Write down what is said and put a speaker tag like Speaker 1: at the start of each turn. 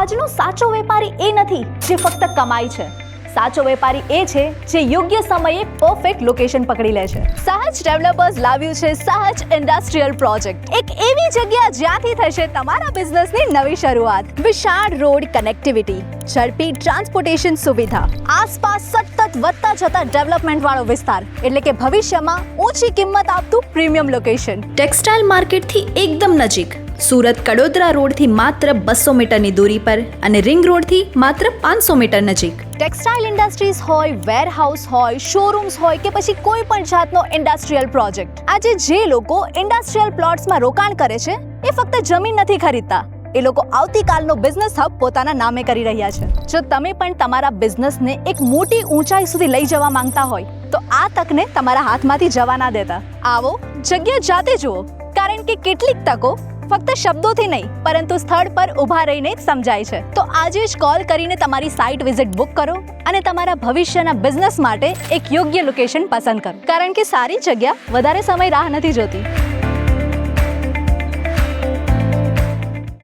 Speaker 1: આજનો સાચો વેપારી એ નથી જે ફક્ત કમાય છે. સાચો વેપારી એ છે જે યોગ્ય સમયે પરફેક્ટ લોકેશન પકડી લે છે. સહજ ડેવલપર્સ લાવ્યું છે સહજ ઇન્ડસ્ટ્રીયલ પ્રોજેક્ટ, એક એવી જગ્યા જ્યાંથી થશે તમારા બિઝનેસની નવી શરૂઆત. વિશાળ રોડ કનેક્ટિવિટી, ઝડપી ટ્રાન્સપોર્ટેશન સુવિધા, આસપાસ સતત વધતા જતા ડેવલપમેન્ટ વાળો વિસ્તાર, એટલે કે ભવિષ્યમાં ઊંચી કિંમત આપતું પ્રીમિયમ લોકેશન. ટેક્સટાઇલ માર્કેટથી એકદમ નજીક, સુરત કડોદરા રોડથી માત્ર 200 મીટરની દૂરી પર અને રિંગ રોડથી માત્ર 500 મીટર નજીક. ટેક્સટાઇલ ઇન્ડસ્ટ્રીઝ હોય, વેરહાઉસ હોય, શોરૂમ્સ હોય કે પછી કોઈ પણ જાતનો ઇન્ડસ્ટ્રીયલ પ્રોજેક્ટ, આજે જે લોકો ઇન્ડસ્ટ્રીયલ પ્લોટ્સમાં રોકાણ કરે છે એ ફક્ત જમીન નથી ખરીદતા, એ લોકો આવતીકાલનો બિઝનેસ હબ પોતાના નામે કરી રહ્યા છે. જો તમે પણ તમારા બિઝનેસને એક મોટી ઊંચાઈ સુધી લઈ જવા માંગતા હોય તો આ તકને તમારા હાથમાંથી જવા ના દેતા. આવો, જગ્યા જાતે જુઓ, કારણ કે કેટલીક તકો ફક્ત શબ્દોથી નહીં પરંતુ સ્થળ પર ઊભા રહીને જ સમજાય છે. તો આજે જ કોલ કરીને તમારી સાઇટ વિઝિટ બુક કરો અને તમારા ભવિષ્યના બિઝનેસ માટે એક યોગ્ય લોકેશન પસંદ કરો, કારણ કે સારી જગ્યા વધારે સમય રાહ નથી જોતી.